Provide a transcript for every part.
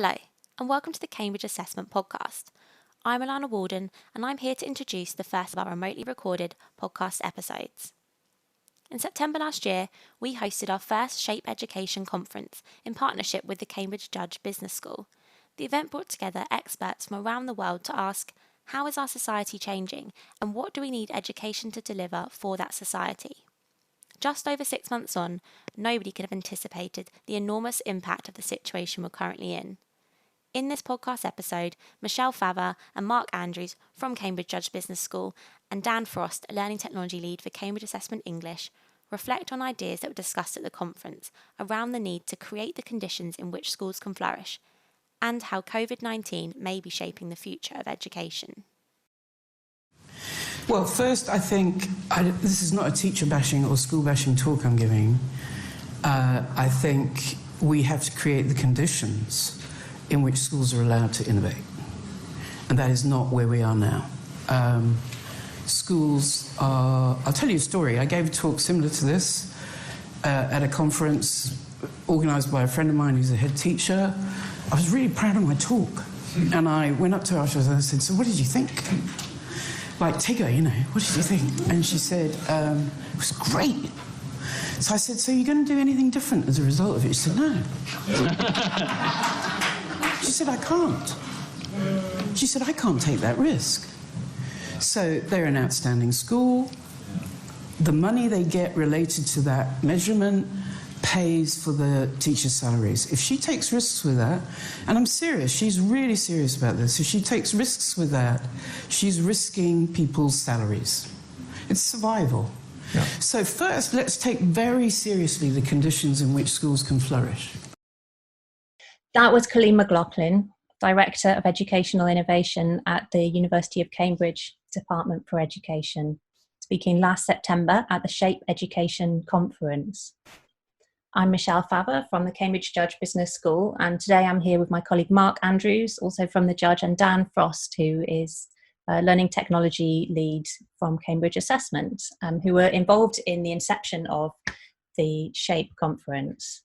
Hello, and welcome to the Cambridge Assessment Podcast. I'm Alana Walden, and I'm here to introduce the first of our remotely recorded podcast episodes. In September last year, we hosted our first Shape Education conference in partnership with the Cambridge Judge Business School. The event brought together experts from around the world to ask, how is our society changing, and what do we need education to deliver for that society? Just over 6 months on, nobody could have anticipated the enormous impact of the situation we're currently in. In this podcast episode, Fava and Mark Andrews from Cambridge Judge Business School and Dan Frost, a Learning Technology Lead for Cambridge Assessment English, reflect on ideas that were discussed at the conference around the need to create the conditions in which schools can flourish and how Covid-19 may be shaping the future of education. Well, first, I think this is not a teacher bashing or school bashing talk I'm giving. I think we have to create the conditions in which schools are allowed to innovate. And that is not where we are now. Schools are... I'll tell you a story. I gave a talk similar to this at a conference organised by a friend of mine who's a head teacher. I was really proud of my talk. And I went up to her afterwards and I said, so what did you think? Like, Tigger, what did you think? And she said, it was great. So I said, so you're going to do anything different as a result of it? She said, no. She said, I can't. She said, I can't take that risk. So they're an outstanding school. The money they get related to that measurement pays for the teachers' salaries. If she takes risks with that, and I'm serious, she's really serious about this, if she takes risks with that, she's risking people's salaries. It's survival. Yeah. So first, let's take very seriously the conditions in which schools can flourish. That was Coleen McLaughlin, Director of Educational Innovation at the University of Cambridge Department for Education, speaking last September at the Shape Education Conference. I'm Fava from the Cambridge Judge Business School, and today I'm here with my colleague Mark Andrews, also from the Judge, and Dan Frost, who is a Learning Technology Lead from Cambridge Assessment, who were involved in the inception of the Shape conference.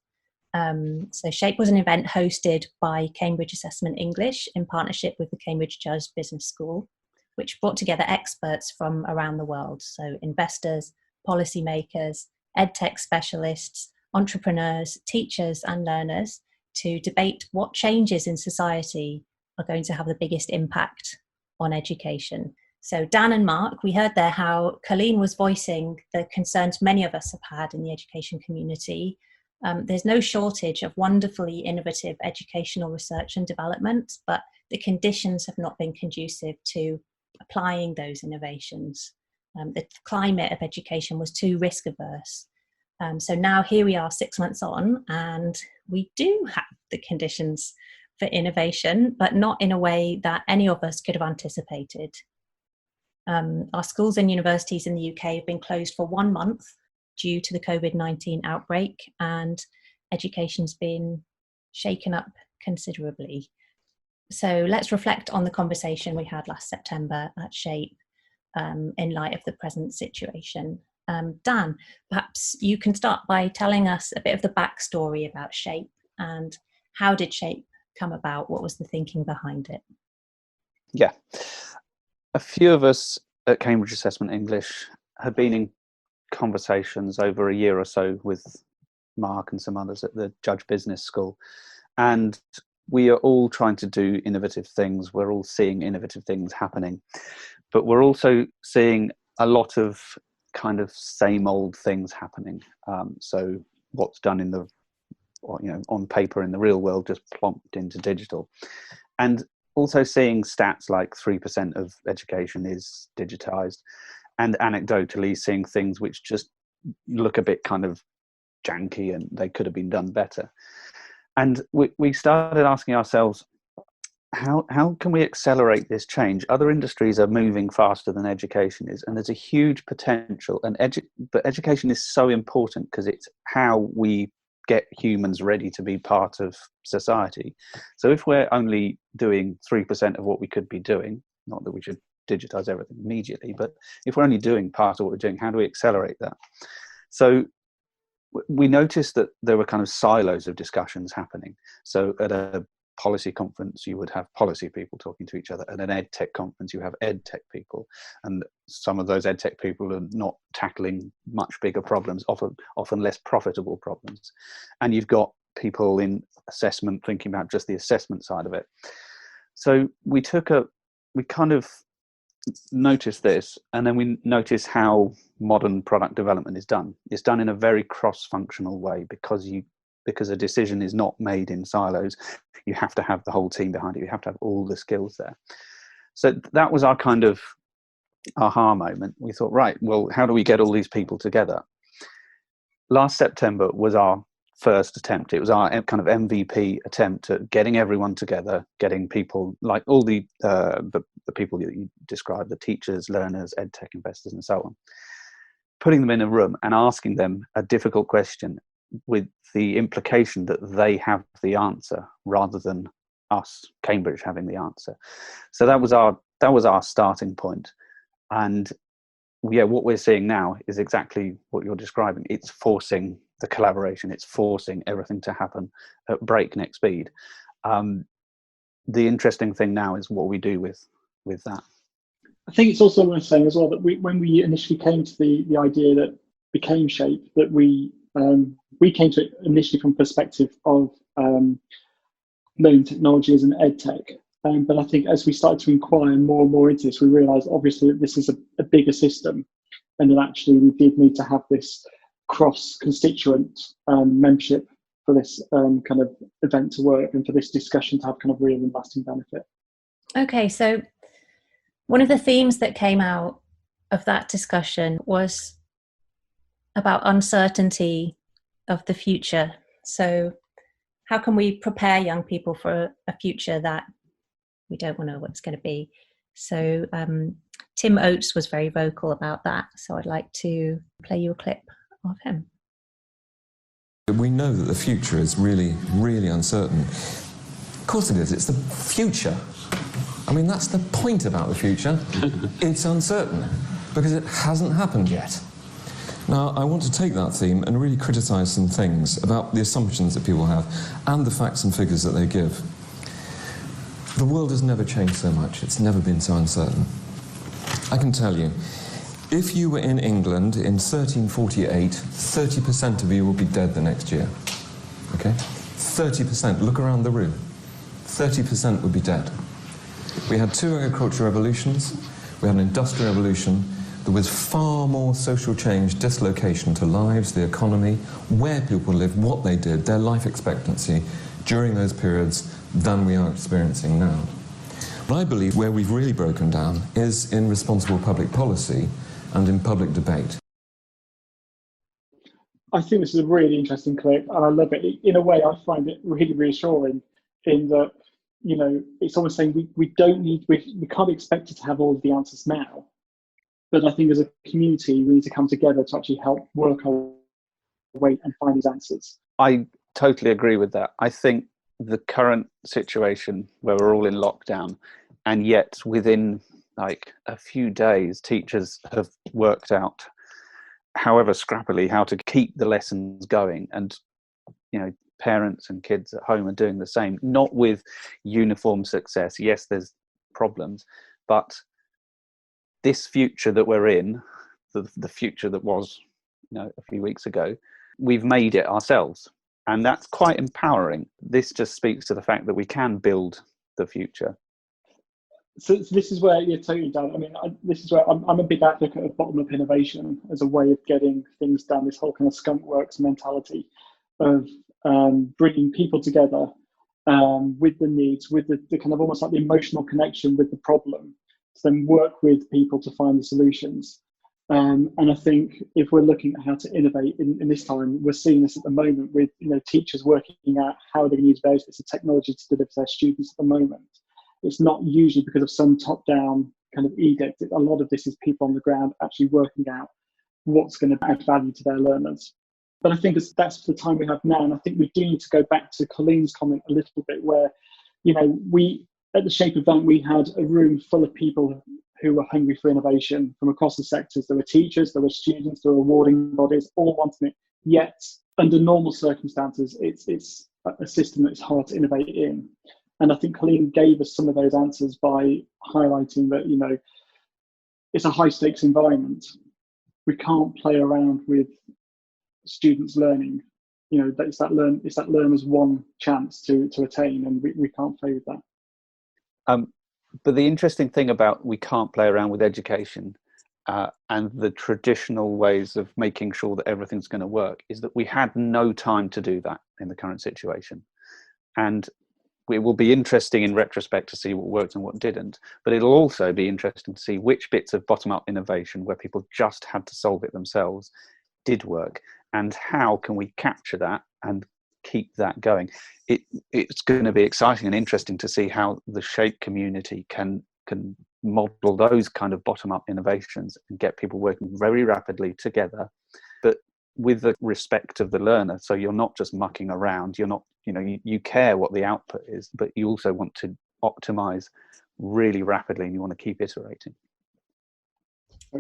So Shape was an event hosted by Cambridge Assessment English in partnership with the Cambridge Judge Business School, which brought together experts from around the world, so investors, policymakers, edtech specialists, entrepreneurs, teachers and learners to debate what changes in society are going to have the biggest impact on education. So Dan and Mark, we heard there how Coleen was voicing the concerns many of us have had in the education community. There's no shortage of wonderfully innovative educational research and development, but the conditions have not been conducive to applying those innovations. The climate of education was too risk averse. So now here we are 6 months on, and we do have the conditions for innovation, but not in a way that any of us could have anticipated. Our schools and universities in the UK have been closed for 1 month due to the COVID-19 outbreak, and education's been shaken up considerably. So let's reflect on the conversation we had last September at Shape in light of the present situation. Dan, perhaps you can start by telling us a bit of the backstory about Shape and how did Shape come about? What was the thinking behind it? Yeah, a few of us at Cambridge Assessment English had been in conversations over a year or so with Mark and some others at the Judge Business School, and we are all trying to do innovative things. We're all seeing innovative things happening, but we're also seeing a lot of kind of same old things happening. So what's done in the, on paper in the real world just plopped into digital, and also seeing stats like 3% of education is digitized, and anecdotally seeing things which just look a bit kind of janky and they could have been done better. And we started asking ourselves, how can we accelerate this change? Other industries are moving faster than education is, and there's a huge potential. And but education is so important because it's how we get humans ready to be part of society. So if we're only doing 3% of what we could be doing, not that we should digitize everything immediately, but if we're only doing part of what we're doing, how do we accelerate that? So we noticed that there were kind of silos of discussions happening. So at a policy conference, you would have policy people talking to each other. At an ed tech conference, you have ed tech people, and some of those ed tech people are not tackling much bigger problems, often less profitable problems. And you've got people in assessment thinking about just the assessment side of it. So we kind of noticed this, and then we noticed how modern product development is done. It's done in a very cross-functional way because a decision is not made in silos. You have to have the whole team behind it. You have to have all the skills there. So that was our kind of aha moment. We thought, right, well, how do we get all these people together? Last September was our first attempt. It was our kind of MVP attempt at getting everyone together, getting people like all the people that you described, the teachers, learners, ed tech investors, and so on, putting them in a room and asking them a difficult question with the implication that they have the answer rather than us, Cambridge, having the answer. So that was our starting point. And yeah, what we're seeing now is exactly what you're describing. It's forcing the collaboration. It's forcing everything to happen at breakneck speed. The interesting thing now is what we do with that. I think it's also worth saying as well that when we initially came to the idea that became Shape, that we came to it initially from the perspective of learning technologies and ed tech. But I think as we started to inquire more and more into this, we realised obviously that this is a bigger system, and that actually we did need to have this cross-constituent membership for this kind of event to work, and for this discussion to have kind of real and lasting benefit. Okay, so one of the themes that came out of that discussion was about uncertainty of the future. So how can we prepare young people for a future that we don't know what it's going to be? So Tim Oates was very vocal about that. So I'd like to play you a clip of him. We know that the future is really, really uncertain. Of course it is. It's the future. I mean, that's the point about the future. It's uncertain because it hasn't happened yet. Now, I want to take that theme and really criticise some things about the assumptions that people have and the facts and figures that they give. The world has never changed so much. It's never been so uncertain. I can tell you, if you were in England in 1348, 30% of you will be dead the next year. Okay? 30%. Look around the room. 30% would be dead. We had 2 agricultural revolutions. We had an industrial revolution. There was far more social change, dislocation to lives, the economy, where people lived, what they did, their life expectancy during those periods than we are experiencing now. But I believe where we've really broken down is in responsible public policy and in public debate. I think this is a really interesting clip, and I love it. In a way, I find it really reassuring in that, you know, it's almost saying we can't be expected to have all of the answers now. But I think as a community, we need to come together to actually help work our way and find these answers. I totally agree with that. I think the current situation where we're all in lockdown, and yet within like a few days, teachers have worked out, however scrappily, how to keep the lessons going. And, you know, parents and kids at home are doing the same, not with uniform success. Yes, there's problems, but this future that we're in, the future that was, you know, a few weeks ago, we've made it ourselves. And that's quite empowering. This just speaks to the fact that we can build the future. So this is where you're totally done. I mean, this is where I'm a big advocate of bottom-up innovation as a way of getting things done, this whole kind of skunk works mentality of bringing people together with the needs, with the kind of almost like the emotional connection with the problem, to then work with people to find the solutions. And I think if we're looking at how to innovate in this time, we're seeing this at the moment with, you know, teachers working out how they can use various bits of technology to deliver to their students at the moment. It's not usually because of some top-down kind of edict. A lot of this is people on the ground actually working out what's going to add value to their learners. But I think that's the time we have now. And I think we do need to go back to Coleen's comment a little bit where, you know, we, at the Shape event, we had a room full of people who were hungry for innovation from across the sectors. There were teachers, there were students, there were awarding bodies, all wanting it. Yet, under normal circumstances, it's a system that's hard to innovate in. And I think Coleen gave us some of those answers by highlighting that, you know, it's a high stakes environment. We can't play around with students learning. You know, it's that learner's one chance to attain, and we can't play with that. But the interesting thing about we can't play around with education and the traditional ways of making sure that everything's going to work is that we had no time to do that in the current situation. And it will be interesting in retrospect to see what worked and what didn't, but it'll also be interesting to see which bits of bottom-up innovation where people just had to solve it themselves did work, and how can we capture that and keep that going. It's going to be exciting and interesting to see how the SHAPE community can model those kind of bottom-up innovations and get people working very rapidly together, but with the respect of the learner. So you're not just mucking around, you're not, you know, you care what the output is, but you also want to optimize really rapidly and you want to keep iterating.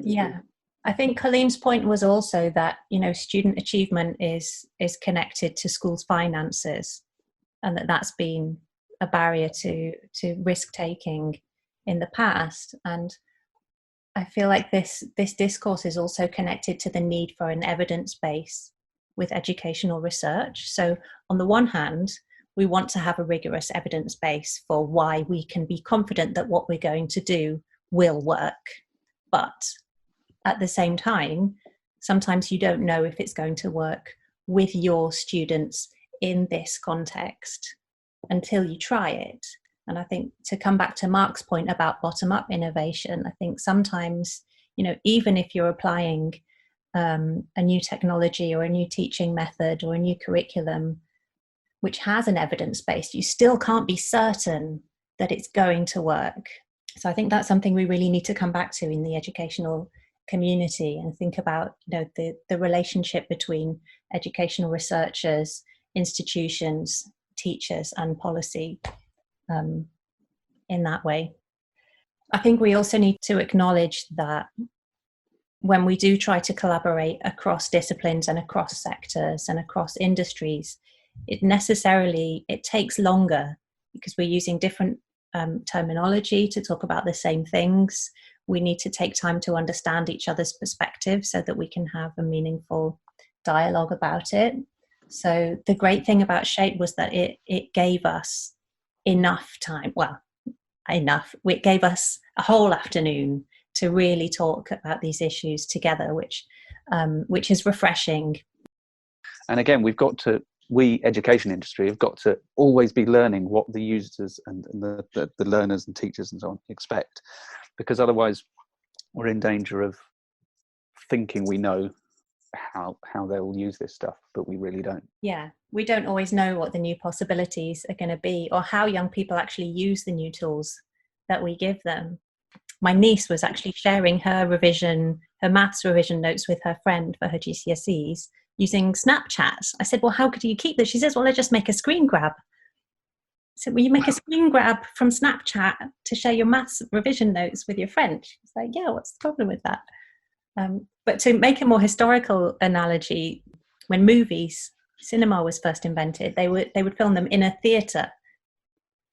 Yeah, I think Coleen's point was also that, you know, student achievement is connected to schools' finances, and that's been a barrier to risk taking in the past. And I feel like this discourse is also connected to the need for an evidence base with educational research. So on the one hand, we want to have a rigorous evidence base for why we can be confident that what we're going to do will work. But at the same time, sometimes you don't know if it's going to work with your students in this context until you try it. And I think, to come back to Mark's point about bottom-up innovation, I think sometimes, you know, even if you're applying a new technology or a new teaching method or a new curriculum which has an evidence base, you still can't be certain that it's going to work. So I think that's something we really need to come back to in the educational community and think about, you know, the relationship between educational researchers, institutions, teachers and policy in that way. I think we also need to acknowledge that when we do try to collaborate across disciplines and across sectors and across industries, it takes longer because we're using different terminology to talk about the same things. We need to take time to understand each other's perspectives so that we can have a meaningful dialogue about it. So the great thing about SHAPE was that it gave us enough time, it gave us a whole afternoon to really talk about these issues together, which is refreshing. And again, we education industry have got to always be learning what the users and the learners and teachers and so on expect, because otherwise we're in danger of thinking we know how they'll use this stuff, but we really don't. Yeah, we don't always know what the new possibilities are going to be or how young people actually use the new tools that we give them. My niece was actually sharing her maths revision notes with her friend for her GCSEs using Snapchat. I said, well, how could you keep this? She says, well, I just make a screen grab. I said, well, you make a screen grab from Snapchat to share your maths revision notes with your friend. She's like, yeah, what's the problem with that? But to make a more historical analogy, when cinema was first invented, they would film them in a theatre.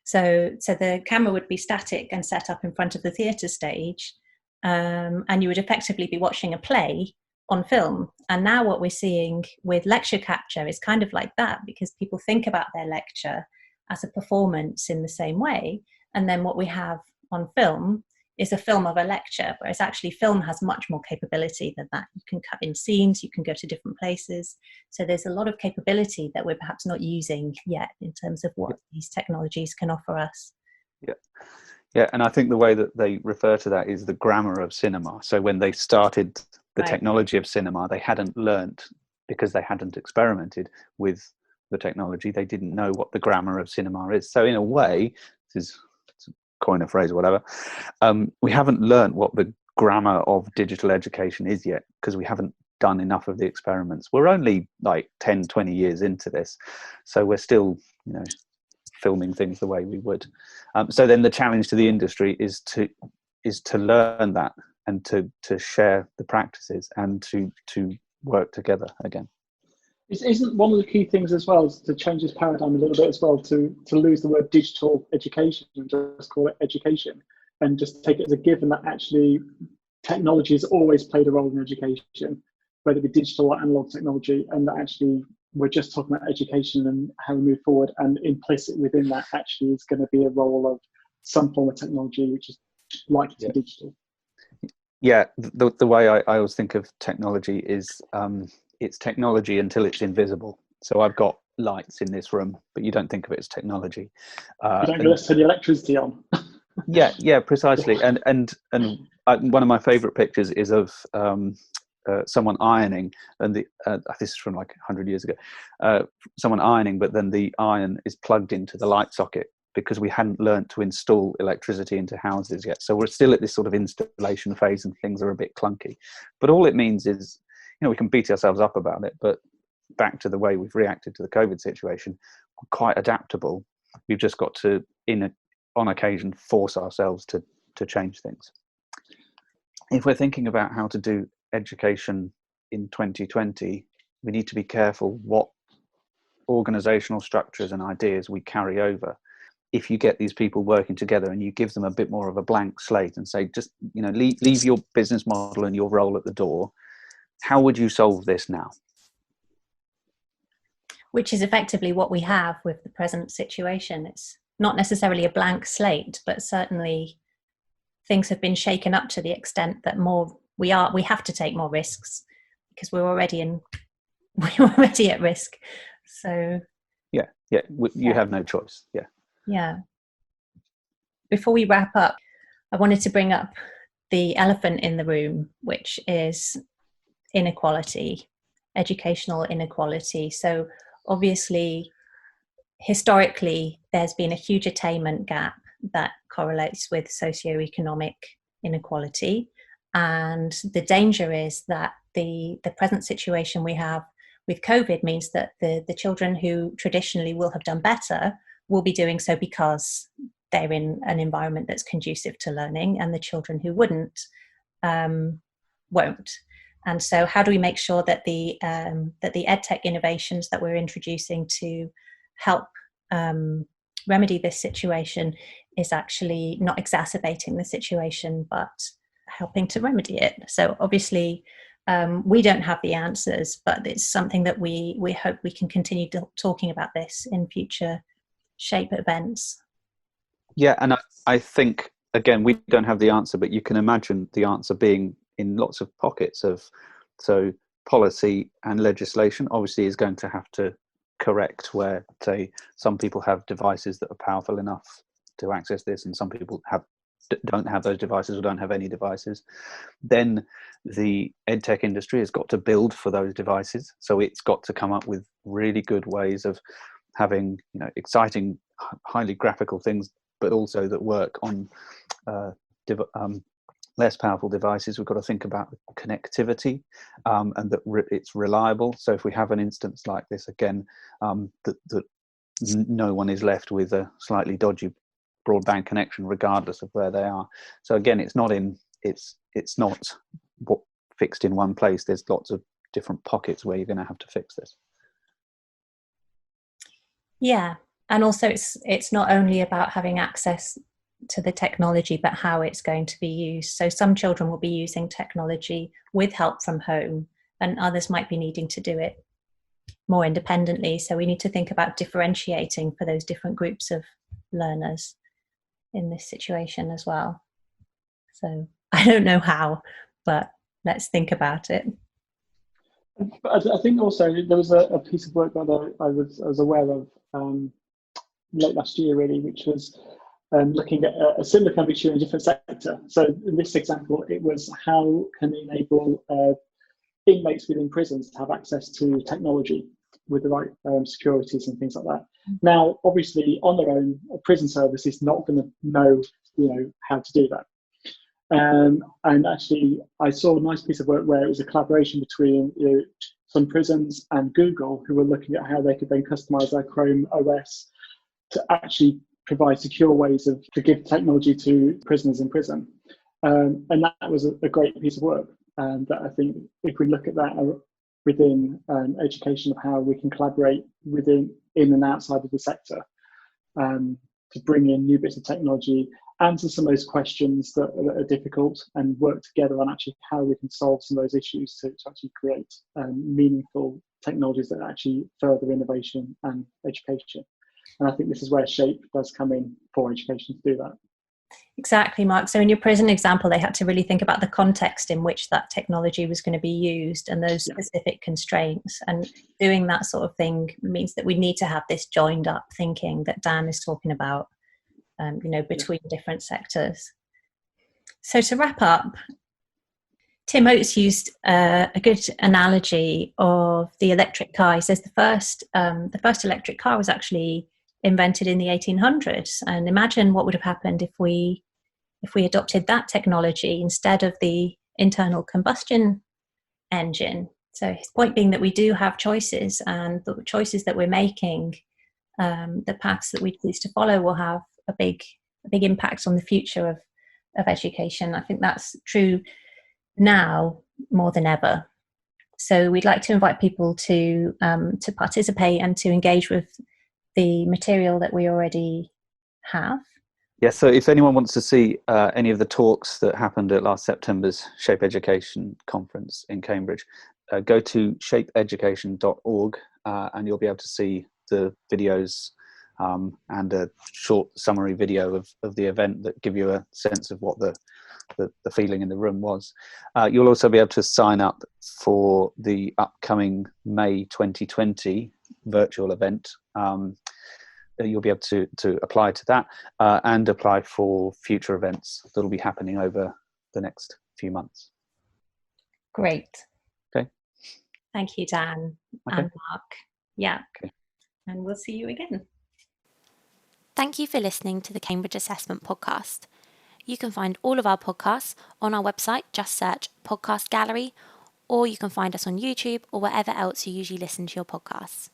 So the camera would be static and set up in front of the theatre stage, and you would effectively be watching a play on film. And now what we're seeing with lecture capture is kind of like that, because people think about their lecture as a performance in the same way. And then what we have on film is a film of a lecture, whereas actually film has much more capability than that. You can cut in scenes, you can go to different places. So there's a lot of capability that we're perhaps not using yet in terms of what these technologies can offer us. Yeah, and I think the way that they refer to that is the grammar of cinema. So when they started the technology of cinema, they hadn't learnt, because they hadn't experimented with the technology, they didn't know what the grammar of cinema is. So in a way, this is coin a phrase or whatever, we haven't learned what the grammar of digital education is yet, because we haven't done enough of the experiments. We're only like 10, 20 years into this, so we're still, you know, filming things the way we would. So then the challenge to the industry is to learn that and to share the practices and to work together again. Isn't one of the key things as well is to change this paradigm a little bit as well, to lose the word digital education and just call it education, and just take it as a given that actually technology has always played a role in education, whether it be digital or analog technology, and that actually we're just talking about education and how we move forward, and implicit within that actually is going to be a role of some form of technology which is likely to be digital. Yeah, the way I always think of technology is it's technology until it's invisible. So I've got lights in this room, but you don't think of it as technology. You don't go to turn the electricity on. Yeah, precisely. And one of my favourite pictures is of someone ironing, and this is from like 100 years ago. Someone ironing, but then the iron is plugged into the light socket, because we hadn't learnt to install electricity into houses yet. So we're still at this sort of installation phase, and things are a bit clunky. But all it means is, we can beat ourselves up about it, but back to the way we've reacted to the COVID situation, we're quite adaptable. We've just got to, on occasion, force ourselves to change things. If we're thinking about how to do education in 2020, we need to be careful what organisational structures and ideas we carry over. If you get these people working together and you give them a bit more of a blank slate and say, just leave your business model and your role at the door, how would you solve this now? Which is effectively what we have with the present situation. It's not necessarily a blank slate, but certainly things have been shaken up to the extent that we have to take more risks, because we're already at risk. So you have no choice. Yeah. Before we wrap up, I wanted to bring up the elephant in the room, which is inequality, educational inequality. So obviously, historically, there's been a huge attainment gap that correlates with socioeconomic inequality. And the danger is that the present situation we have with COVID means that the children who traditionally will have done better will be doing so because they're in an environment that's conducive to learning, and the children who wouldn't won't. And so how do we make sure that the EdTech innovations that we're introducing to help remedy this situation is actually not exacerbating the situation, but helping to remedy it? So obviously, we don't have the answers, but it's something that we hope we can continue talking about this in future shape events. Yeah, and I think, again, we don't have the answer, but you can imagine the answer being in lots of pockets of, so policy and legislation obviously is going to have to correct where, say, some people have devices that are powerful enough to access this, and some people don't have those devices or don't have any devices. Then the EdTech industry has got to build for those devices. So it's got to come up with really good ways of having, exciting, highly graphical things, but also that work on less powerful devices. We've got to think about connectivity and that it's reliable. So if we have an instance like this again, that no one is left with a slightly dodgy broadband connection, regardless of where they are. So again, it's not fixed in one place. There's lots of different pockets where you're going to have to fix this. Yeah, and also it's not only about having access to the technology, but how it's going to be used. So some children will be using technology with help from home, and others might be needing to do it more independently. So we need to think about differentiating for those different groups of learners in this situation as well. So I don't know how, but let's think about it. But I think also there was a piece of work that I was aware of late last year, really, which was looking at a similar kind of issue in a different sector. So in this example, it was how can they enable inmates within prisons to have access to technology with the right securities and things like that. Now, obviously, on their own, a prison service is not going to know, how to do that. And actually, I saw a nice piece of work where it was a collaboration between some prisons and Google, who were looking at how they could then customize their Chrome OS to actually provide secure ways to give technology to prisoners in prison. And that was a great piece of work. That I think if we look at that within education of how we can collaborate in and outside of the sector to bring in new bits of technology, answer some of those questions that are difficult, and work together on actually how we can solve some of those issues to actually create meaningful technologies that actually further innovation and education. And I think this is where SHAPE does come in for education to do that. Exactly, Mark. So in your prison example, they had to really think about the context in which that technology was going to be used and those specific constraints. And doing that sort of thing means that we need to have this joined up thinking that Dan is talking about, between different sectors. So to wrap up, Tim Oates used a good analogy of the electric car. He says the first electric car was actually invented in the 1800s, and imagine what would have happened if we adopted that technology instead of the internal combustion engine. So his point being that we do have choices, and the choices that we're making, the paths that we choose to follow, will have a big impact on the future of education. I think that's true now more than ever. So we'd like to invite people to participate and to engage with the material that we already have. Yeah, so if anyone wants to see any of the talks that happened at last September's Shape Education conference in Cambridge, go to shapeeducation.org and you'll be able to see the videos and a short summary video of the event that give you a sense of what the feeling in the room was. You'll also be able to sign up for the upcoming May 2020 virtual event. You'll be able to apply to that and apply for future events that will be happening over the next few months. Great. Okay. Thank you, Dan and Mark. Yeah. Okay. And we'll see you again. Thank you for listening to the Cambridge Assessment Podcast. You can find all of our podcasts on our website, just search Podcast Gallery, or you can find us on YouTube or wherever else you usually listen to your podcasts.